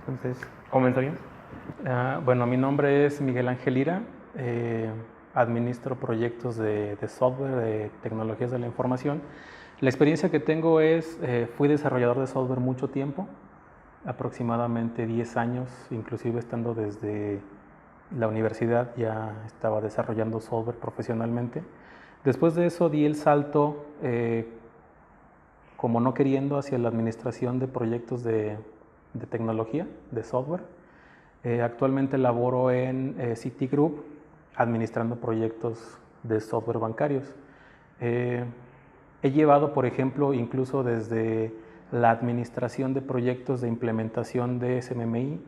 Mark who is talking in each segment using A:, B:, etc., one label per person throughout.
A: Entonces, ¿comenzarías?
B: Bueno, mi nombre es Miguel Ángel Lira, administro proyectos de software, de tecnologías de la información. La experiencia que tengo es, fui desarrollador de software mucho tiempo, aproximadamente 10 años, inclusive estando desde la universidad ya estaba desarrollando software profesionalmente. Después de eso di el salto, como no queriendo, hacia la administración de proyectos de tecnología, de software. Actualmente laboro en Citigroup, administrando proyectos de software bancarios. He llevado, por ejemplo, incluso desde la administración de proyectos de implementación de SMMI,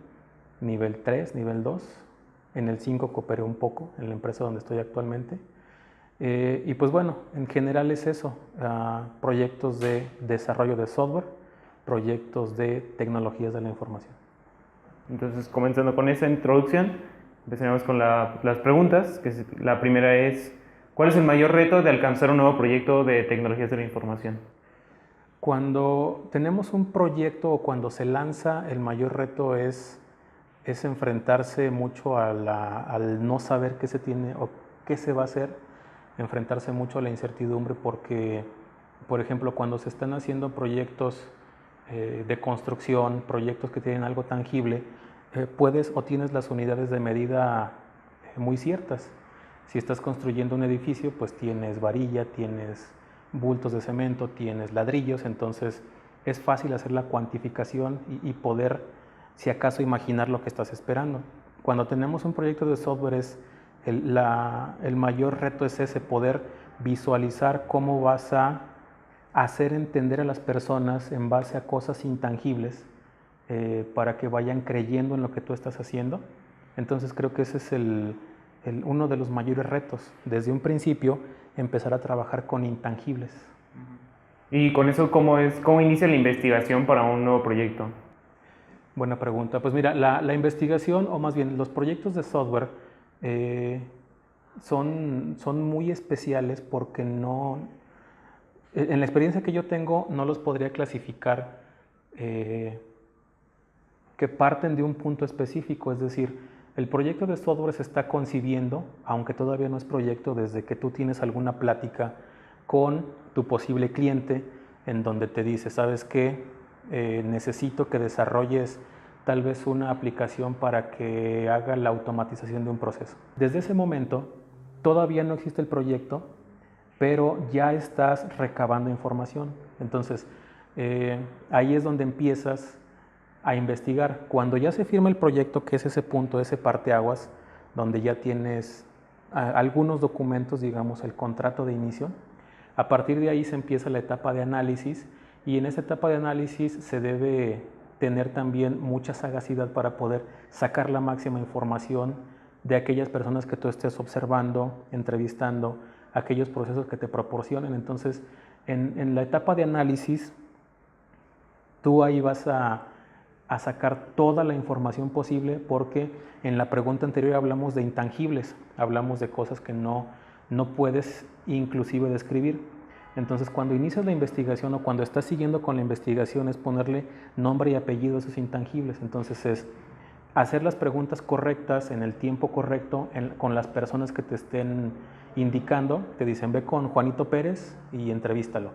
B: nivel 3, nivel 2. En el 5 cooperé un poco en la empresa donde estoy actualmente. Y pues bueno, en general es eso, proyectos de desarrollo de software, proyectos de tecnologías de la información.
A: Entonces, comenzando con esa introducción, empezaremos con las preguntas. La primera es, ¿cuál es el mayor reto de alcanzar un nuevo proyecto de tecnologías de la información?
B: Cuando tenemos un proyecto o cuando se lanza, el mayor reto es enfrentarse mucho al no saber qué se tiene o qué se va a hacer, enfrentarse mucho a la incertidumbre porque, por ejemplo, cuando se están haciendo proyectos de construcción, proyectos que tienen algo tangible, puedes o tienes las unidades de medida muy ciertas. Si estás construyendo un edificio, pues tienes varilla, tienes bultos de cemento, tienes ladrillos, entonces es fácil hacer la cuantificación y poder, si acaso, imaginar lo que estás esperando. Cuando tenemos un proyecto de software, el mayor reto es ese, poder visualizar cómo vas a hacer entender a las personas en base a cosas intangibles para que vayan creyendo en lo que tú estás haciendo. Entonces creo que ese es uno de los mayores retos, desde un principio empezar a trabajar con intangibles.
A: Y con eso, ¿cómo inicia la investigación para un nuevo proyecto?
B: Buena pregunta. Pues mira, la investigación, o más bien los proyectos de software, son muy especiales porque en la experiencia que yo tengo, no los podría clasificar que parten de un punto específico, es decir, el proyecto de software se está concibiendo, aunque todavía no es proyecto, desde que tú tienes alguna plática con tu posible cliente en donde te dice, ¿sabes qué? Necesito que desarrolles tal vez una aplicación para que haga la automatización de un proceso. Desde ese momento, todavía no existe el proyecto, pero ya estás recabando información. Entonces, ahí es donde empiezas a investigar. Cuando ya se firma el proyecto, que es ese punto, ese parteaguas, donde ya tienes algunos documentos, digamos, el contrato de inicio, a partir de ahí se empieza la etapa de análisis y en esa etapa de análisis se debe tener también mucha sagacidad para poder sacar la máxima información de aquellas personas que tú estés observando, entrevistando, aquellos procesos que te proporcionen. Entonces, en la etapa de análisis, tú ahí vas a sacar toda la información posible porque en la pregunta anterior hablamos de intangibles, hablamos de cosas que no puedes inclusive describir. Entonces, cuando inicias la investigación o cuando estás siguiendo con la investigación es ponerle nombre y apellido a esos intangibles. Entonces es hacer las preguntas correctas en el tiempo correcto con las personas que te estén indicando. Te dicen, ve con Juanito Pérez y entrevístalo.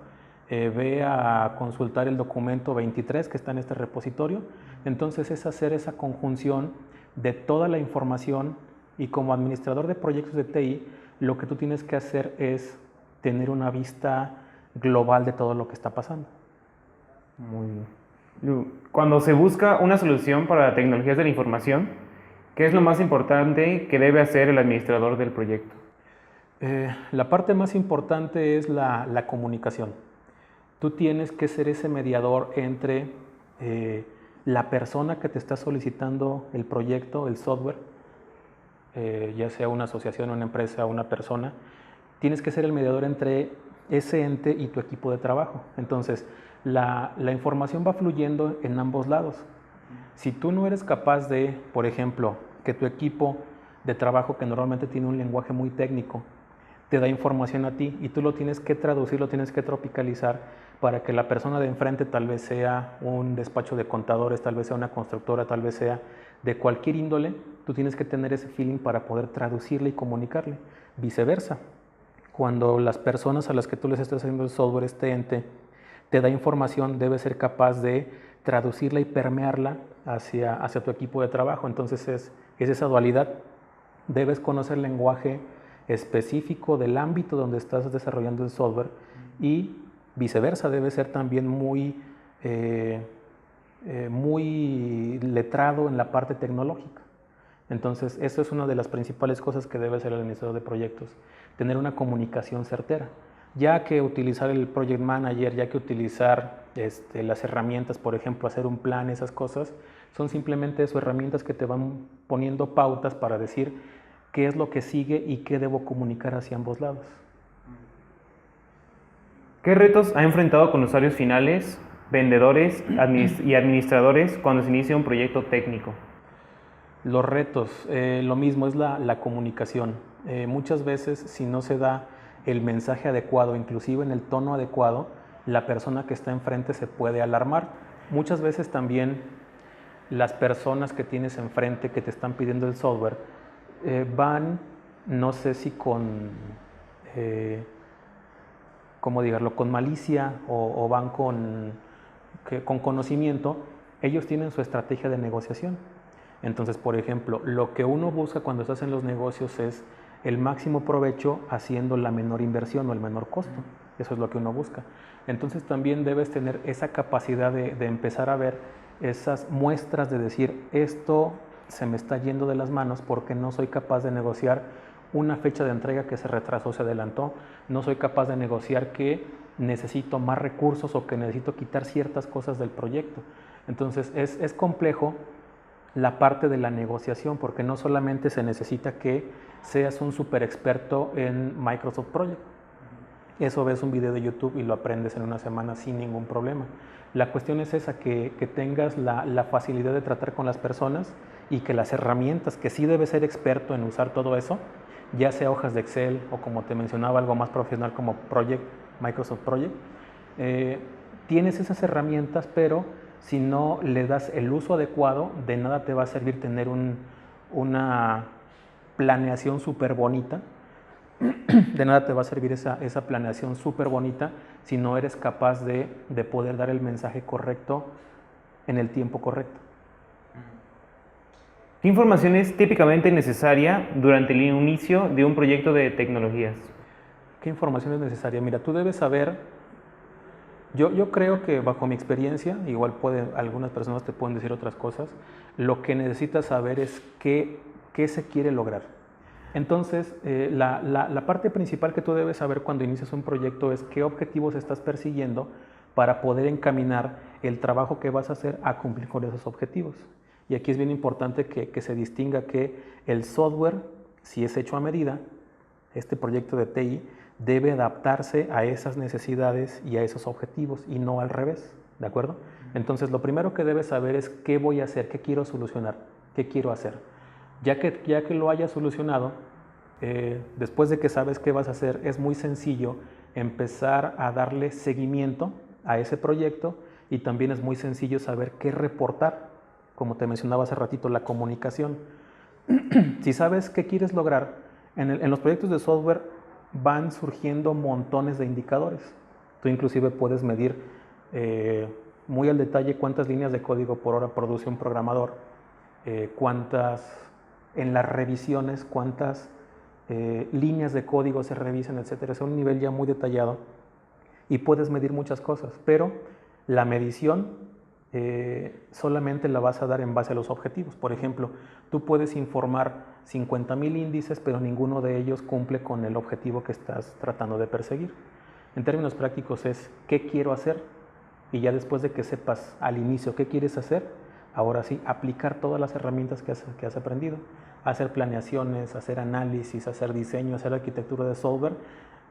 B: Ve a consultar el documento 23 que está en este repositorio. Entonces es hacer esa conjunción de toda la información y como administrador de proyectos de TI, lo que tú tienes que hacer es tener una vista global de todo lo que está pasando.
A: Muy bien. Cuando se busca una solución para tecnologías de la información, ¿qué es lo más importante que debe hacer el administrador del proyecto?
B: La parte más importante es la comunicación. Tú tienes que ser ese mediador entre la persona que te está solicitando el proyecto, el software, ya sea una asociación, una empresa, una persona. Tienes que ser el mediador entre ese ente y tu equipo de trabajo. Entonces, la información va fluyendo en ambos lados. Si tú no eres capaz de, por ejemplo, que tu equipo de trabajo, que normalmente tiene un lenguaje muy técnico, te da información a ti y tú lo tienes que traducir, lo tienes que tropicalizar para que la persona de enfrente, tal vez sea un despacho de contadores, tal vez sea una constructora, tal vez sea de cualquier índole, tú tienes que tener ese feeling para poder traducirle y comunicarle. Viceversa, cuando las personas a las que tú les estás haciendo el software, este ente, te da información, debes ser capaz de traducirla y permearla hacia tu equipo de trabajo. Entonces es esa dualidad. Debes conocer el lenguaje específico del ámbito donde estás desarrollando el software y viceversa, debe ser también muy letrado en la parte tecnológica. Entonces, eso es una de las principales cosas que debe hacer el administrador de proyectos, tener una comunicación certera. Ya que utilizar el Project Manager, ya que utilizar las herramientas, por ejemplo, hacer un plan, esas cosas, son simplemente eso, herramientas que te van poniendo pautas para decir qué es lo que sigue y qué debo comunicar hacia ambos lados.
A: ¿Qué retos ha enfrentado con usuarios finales, vendedores y administradores cuando se inicia un proyecto técnico?
B: Los retos, lo mismo, es la comunicación. Muchas veces, si no se da el mensaje adecuado, inclusive en el tono adecuado, la persona que está enfrente se puede alarmar. Muchas veces también las personas que tienes enfrente que te están pidiendo el software van, no sé si ¿cómo digarlo?, con malicia o van con conocimiento. Ellos tienen su estrategia de negociación. Entonces, por ejemplo, lo que uno busca cuando estás en los negocios es el máximo provecho haciendo la menor inversión o el menor costo. Eso es lo que uno busca. Entonces también debes tener esa capacidad de empezar a ver esas muestras de decir, esto se me está yendo de las manos porque no soy capaz de negociar una fecha de entrega que se retrasó, se adelantó, no soy capaz de negociar que necesito más recursos o que necesito quitar ciertas cosas del proyecto. Entonces es complejo la parte de la negociación, porque no solamente se necesita que seas un super experto en Microsoft Project. Eso ves un video de YouTube y lo aprendes en una semana sin ningún problema. La cuestión es esa, que tengas la facilidad de tratar con las personas y que las herramientas, que sí debes ser experto en usar todo eso, ya sea hojas de Excel o, como te mencionaba, algo más profesional como Microsoft Project, tienes esas herramientas, pero si no le das el uso adecuado, de nada te va a servir tener una planeación súper bonita. De nada te va a servir esa planeación súper bonita si no eres capaz de poder dar el mensaje correcto en el tiempo correcto.
A: ¿Qué información es típicamente necesaria durante el inicio de un proyecto de tecnologías?
B: ¿Qué información es necesaria? Mira, tú debes saber, yo creo que bajo mi experiencia, igual algunas personas te pueden decir otras cosas, lo que necesitas saber es qué se quiere lograr. Entonces, la parte principal que tú debes saber cuando inicias un proyecto es qué objetivos estás persiguiendo para poder encaminar el trabajo que vas a hacer a cumplir con esos objetivos. Y aquí es bien importante que se distinga que el software, si es hecho a medida, este proyecto de TI debe adaptarse a esas necesidades y a esos objetivos y no al revés, ¿de acuerdo? Entonces, lo primero que debes saber es qué voy a hacer, qué quiero solucionar, qué quiero hacer. Ya que lo hayas solucionado, después de que sabes qué vas a hacer, es muy sencillo empezar a darle seguimiento a ese proyecto y también es muy sencillo saber qué reportar. Como te mencionaba hace ratito, la comunicación. Si sabes qué quieres lograr, en los proyectos de software van surgiendo montones de indicadores. Tú inclusive puedes medir muy al detalle cuántas líneas de código por hora produce un programador, en las revisiones, cuántas líneas de código se revisan, etcétera. Es un nivel ya muy detallado y puedes medir muchas cosas, pero la medición solamente la vas a dar en base a los objetivos. Por ejemplo, tú puedes informar 50,000 índices, pero ninguno de ellos cumple con el objetivo que estás tratando de perseguir. En términos prácticos es qué quiero hacer, y ya después de que sepas al inicio qué quieres hacer, ahora sí, aplicar todas las herramientas que has aprendido, hacer planeaciones, hacer análisis, hacer diseño, hacer arquitectura de software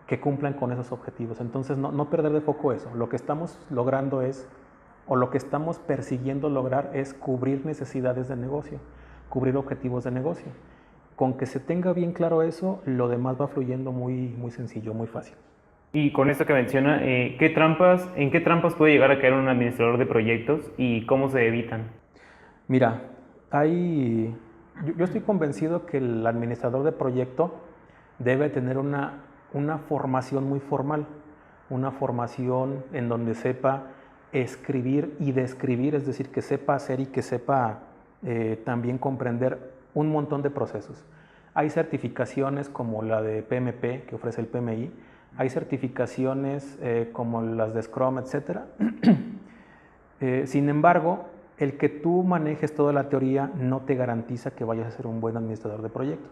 B: que cumplan con esos objetivos. Entonces, no perder de foco eso. Lo que estamos logrando o lo que estamos persiguiendo lograr es cubrir necesidades de negocio, cubrir objetivos de negocio. con que se tenga bien claro eso, lo demás va fluyendo muy, muy sencillo, muy fácil.
A: Y con esto que menciona, ¿en qué trampas puede llegar a caer un administrador de proyectos y cómo se evitan?
B: Mira, yo estoy convencido que el administrador de proyecto debe tener una formación muy formal, una formación en donde sepa escribir y describir, es decir, que sepa hacer y que sepa también comprender un montón de procesos. Hay certificaciones como la de PMP que ofrece el PMI, hay certificaciones como las de Scrum, etc. Sin embargo, el que tú manejes toda la teoría no te garantiza que vayas a ser un buen administrador de proyectos.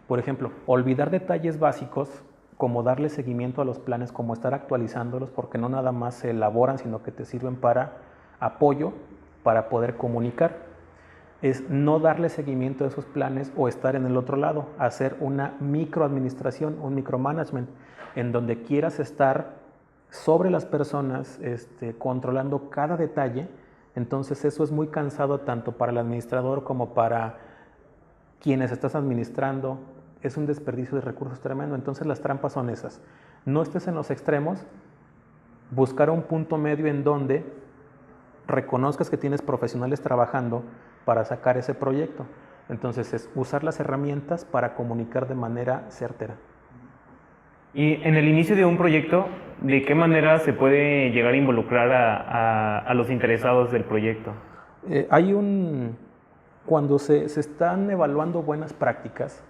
B: Por ejemplo, olvidar detalles básicos como darle seguimiento a los planes, como estar actualizándolos, porque no nada más se elaboran, sino que te sirven para apoyo, para poder comunicar. Es no darle seguimiento a esos planes o estar en el otro lado, hacer una microadministración, un micromanagement, en donde quieras estar sobre las personas, controlando cada detalle. Entonces eso es muy cansado tanto para el administrador como para quienes estás administrando. Es un desperdicio de recursos tremendo. Entonces las trampas son esas. No estés en los extremos, buscar un punto medio en donde reconozcas que tienes profesionales trabajando para sacar ese proyecto. Entonces es usar las herramientas para comunicar de manera certera.
A: Y en el inicio de un proyecto, ¿de qué manera se puede llegar a involucrar a los interesados del proyecto?
B: Cuando se están evaluando buenas prácticas,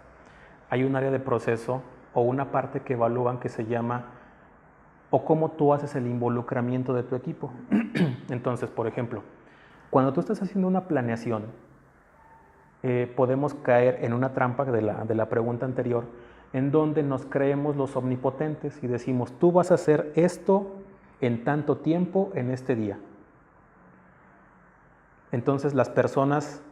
B: hay un área de proceso o una parte que evalúan que se llama o cómo tú haces el involucramiento de tu equipo. Entonces, por ejemplo, cuando tú estás haciendo una planeación, podemos caer en una trampa de la pregunta anterior, en donde nos creemos los omnipotentes y decimos, tú vas a hacer esto en tanto tiempo en este día. Entonces las personas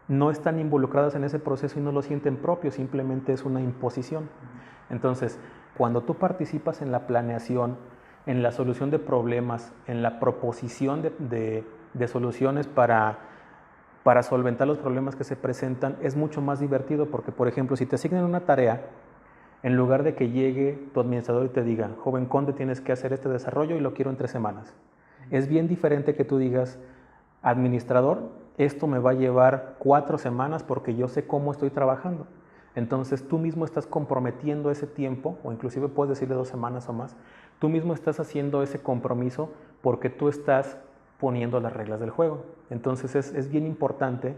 B: no están involucradas en ese proceso y no lo sienten propio, simplemente es una imposición. Entonces, cuando tú participas en la planeación, en la solución de problemas, en la proposición de soluciones para solventar los problemas que se presentan, es mucho más divertido porque, por ejemplo, si te asignan una tarea, en lugar de que llegue tu administrador y te diga, joven conde, tienes que hacer este desarrollo y lo quiero en 3 semanas. Es bien diferente que tú digas, administrador, esto me va a llevar 4 semanas porque yo sé cómo estoy trabajando. Entonces tú mismo estás comprometiendo ese tiempo, o inclusive puedes decirle 2 semanas o más, tú mismo estás haciendo ese compromiso porque tú estás poniendo las reglas del juego. Entonces es bien importante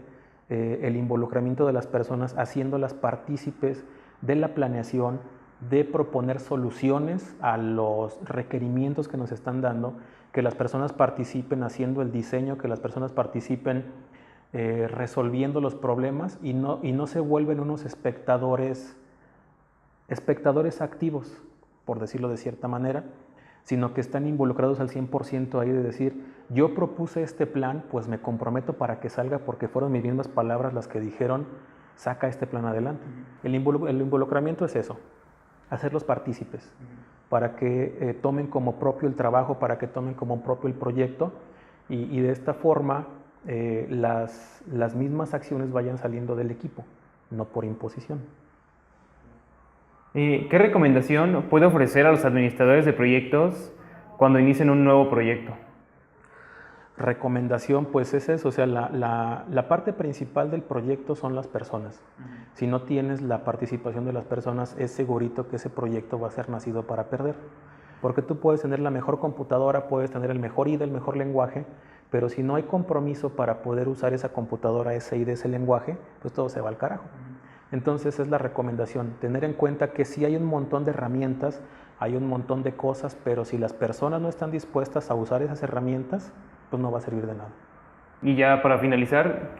B: el involucramiento de las personas, haciéndolas partícipes de la planeación, de proponer soluciones a los requerimientos que nos están dando, que las personas participen haciendo el diseño, que las personas participen resolviendo los problemas y no se vuelven unos espectadores activos, por decirlo de cierta manera, sino que están involucrados al 100% ahí de decir, yo propuse este plan, pues me comprometo para que salga porque fueron mis mismas palabras las que dijeron, saca este plan adelante. El involucramiento es eso, hacerlos partícipes, para que tomen como propio el trabajo, para que tomen como propio el proyecto y de esta forma las mismas acciones vayan saliendo del equipo, no por imposición.
A: ¿Qué recomendación puede ofrecer a los administradores de proyectos cuando inician un nuevo proyecto?
B: Recomendación, pues es eso, o sea, la parte principal del proyecto son las personas. Si no tienes la participación de las personas, es segurito que ese proyecto va a ser nacido para perder. Porque tú puedes tener la mejor computadora, puedes tener el mejor IDE, el mejor lenguaje, pero si no hay compromiso para poder usar esa computadora, ese IDE, ese lenguaje, pues todo se va al carajo. Entonces es la recomendación, tener en cuenta que sí hay un montón de herramientas, hay un montón de cosas, pero si las personas no están dispuestas a usar esas herramientas, pues no va a servir de nada.
A: Y ya para finalizar,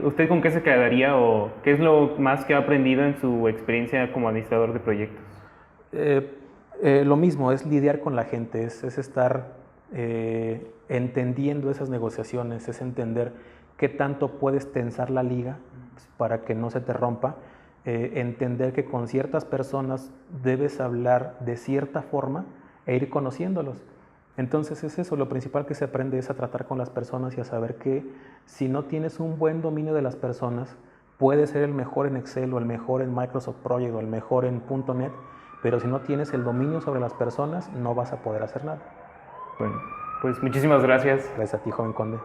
A: ¿usted con qué se quedaría o qué es lo más que ha aprendido en su experiencia como administrador de proyectos?
B: Lo mismo, es lidiar con la gente, es estar entendiendo esas negociaciones, es entender qué tanto puedes tensar la liga para que no se te rompa, entender que con ciertas personas debes hablar de cierta forma e ir conociéndolos. Entonces es eso, lo principal que se aprende es a tratar con las personas y a saber que si no tienes un buen dominio de las personas, Puedes ser el mejor en Excel o el mejor en Microsoft Project o el mejor en .NET, pero si no tienes el dominio sobre las personas, no vas a poder hacer nada.
A: Bueno, pues muchísimas gracias.
B: Gracias a ti, joven conde.